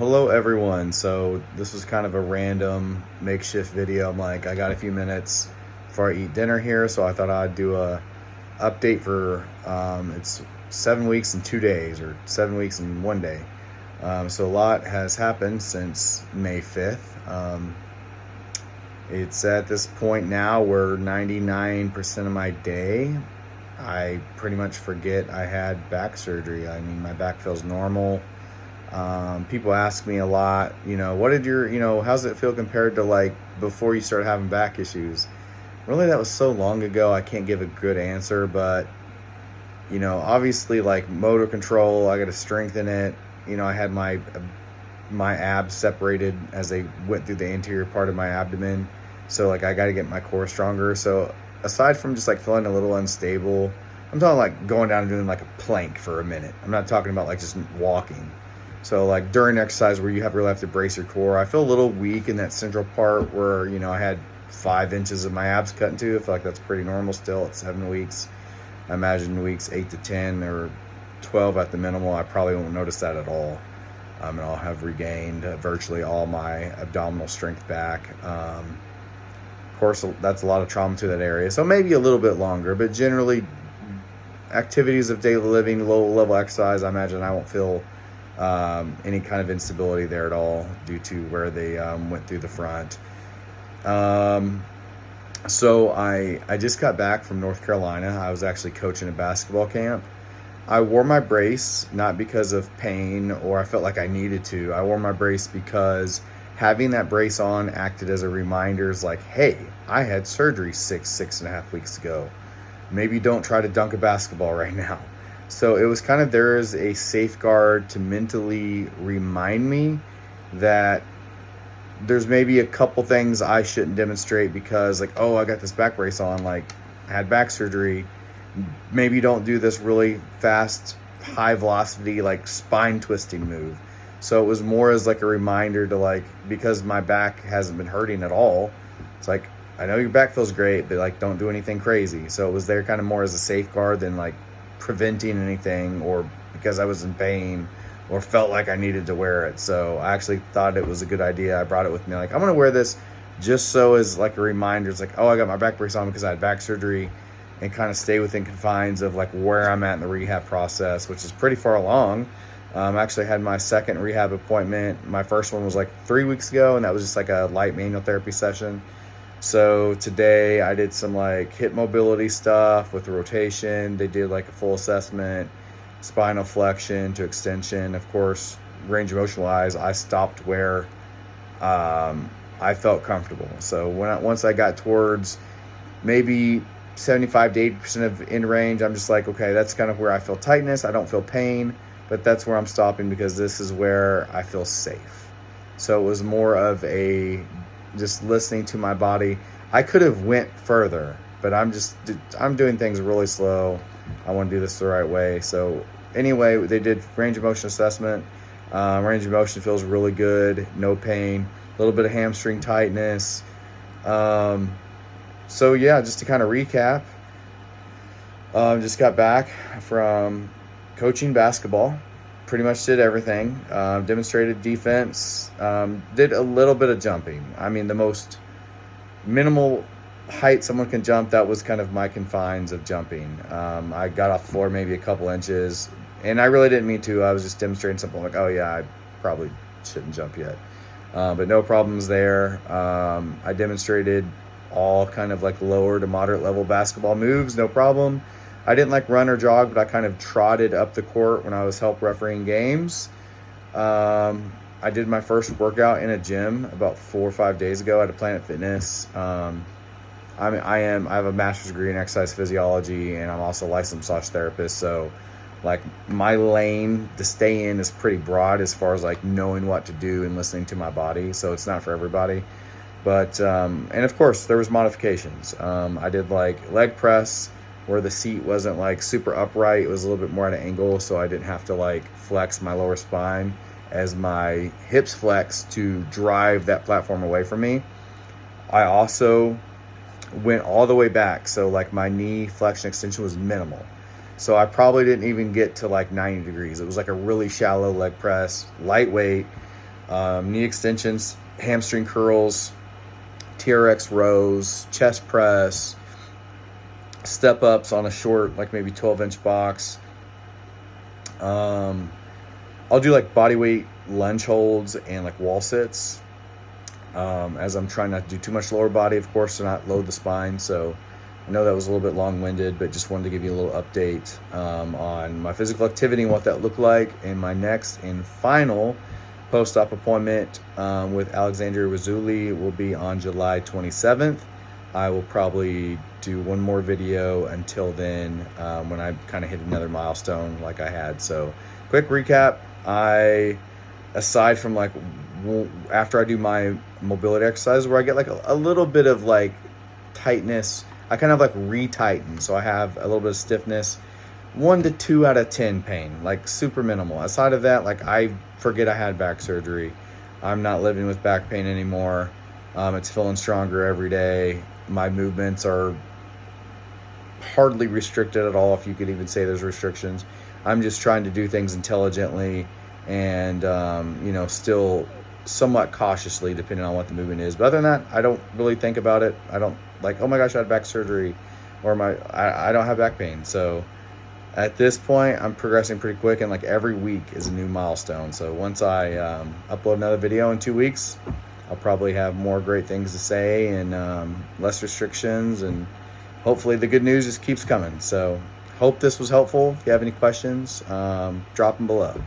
Hello everyone. So this was kind of a random makeshift video. I'm like, I got a few minutes before I eat dinner here, so I thought I'd do a update for it's 7 weeks and 2 days, or 7 weeks and 1 day. So a lot has happened since May 5th. It's at this point now where 99% of my day I pretty much forget I had back surgery. I mean, my back feels normal. People ask me a lot, what did how's it feel compared to like before you started having back issues? Really, that was so long ago, I can't give a good answer, but, obviously like motor control, I got to strengthen it. I had my abs separated as they went through the anterior part of my abdomen. So like I got to get my core stronger. So aside from just like feeling a little unstable, I'm talking like going down and doing like a plank for a minute. I'm not talking about like just walking. So like during exercise where you really have to brace your core, I feel a little weak in that central part where, I had 5 inches of my abs cut into. I feel like that's pretty normal still at 7 weeks. I imagine weeks 8 to 10 or 12 at the minimal, I probably won't notice that at all. And I'll have regained virtually all my abdominal strength back. Of course, that's a lot of trauma to that area. So maybe a little bit longer, but generally activities of daily living, low level exercise, I imagine I won't feel any kind of instability there at all due to where they went through the front. So I just got back from North Carolina. I was actually coaching a basketball camp. I wore my brace not because of pain or I felt like I needed to. I wore my brace because having that brace on acted as a reminder, is like, hey, I had surgery 6.5 weeks ago. Maybe don't try to dunk a basketball right now. So it was kind of there as a safeguard to mentally remind me that there's maybe a couple things I shouldn't demonstrate because like, oh, I got this back brace on, like I had back surgery. Maybe don't do this really fast, high velocity, like spine twisting move. So it was more as like a reminder to like, because my back hasn't been hurting at all. It's like, I know your back feels great, but like, don't do anything crazy. So it was there kind of more as a safeguard than like preventing anything or because I was in pain or felt like I needed to wear it. So I actually thought it was a good idea. I brought it with me. Like, I'm going to wear this just so as like a reminder. It's like, oh, I got my back brace on because I had back surgery, and kind of stay within confines of like where I'm at in the rehab process, which is pretty far along. I actually had my second rehab appointment. My first one was like 3 weeks ago, and that was just like a light manual therapy session. So today I did some like hip mobility stuff with the rotation. They did like a full assessment, spinal flexion to extension. Of course, range of motion wise, I stopped where I felt comfortable. So once I got towards maybe 75 to 80% of in range, I'm just like, okay, that's kind of where I feel tightness. I don't feel pain, but that's where I'm stopping because this is where I feel safe. So it was more of a just listening to my body. I could have went further, but I'm doing things really slow. I want to do this the right way. So anyway, they did range of motion assessment. Range of motion feels really good, no pain, a little bit of hamstring tightness. So yeah, just to kind of recap, just got back from coaching basketball. Pretty much did everything. Demonstrated defense. Did a little bit of jumping. I mean, the most minimal height someone can jump, that was kind of my confines of jumping. I got off the floor maybe a couple inches, and I really didn't mean to. I was just demonstrating something like, oh yeah, I probably shouldn't jump yet. But no problems there. I demonstrated all kind of like lower to moderate level basketball moves, no problem. I didn't like run or jog, but I kind of trotted up the court when I was help refereeing games. I did my first workout in a gym about 4 or 5 days ago at a Planet Fitness. I have a master's degree in exercise physiology, and I'm also a licensed massage therapist. So like my lane to stay in is pretty broad as far as like knowing what to do and listening to my body. So it's not for everybody. But, and of course there was modifications. I did like leg press where the seat wasn't like super upright. It was a little bit more at an angle, so I didn't have to like flex my lower spine as my hips flex to drive that platform away from me. I also went all the way back, so like my knee flexion extension was minimal. So I probably didn't even get to like 90 degrees. It was like a really shallow leg press, lightweight. knee extensions, hamstring curls, TRX rows, chest press, step ups on a short, like maybe 12-inch box. I'll do like body weight lunge holds and like wall sits, as I'm trying not to do too much lower body, of course, to not load the spine. So I know that was a little bit long-winded, but just wanted to give you a little update on my physical activity and what that looked like. And my next and final post-op appointment with Alexandria Rasouli will be on July 27th. I will probably do one more video until then, when I kind of hit another milestone like I had. So quick recap, aside from like after I do my mobility exercise where I get like a little bit of like tightness, I kind of like re-tighten. So I have a little bit of stiffness, 1 to 2 out of 10 pain, like super minimal. Aside of that, like I forget I had back surgery. I'm not living with back pain anymore. It's feeling stronger every day. My movements are hardly restricted at all, if you could even say there's restrictions. I'm just trying to do things intelligently and, still somewhat cautiously depending on what the movement is. But other than that, I don't really think about it. I don't like, oh my gosh, I had back surgery, or I don't have back pain. So at this point, I'm progressing pretty quick, and like every week is a new milestone. So once I upload another video in 2 weeks, I'll probably have more great things to say and less restrictions, and hopefully the good news just keeps coming. So hope this was helpful. If you have any questions, drop them below.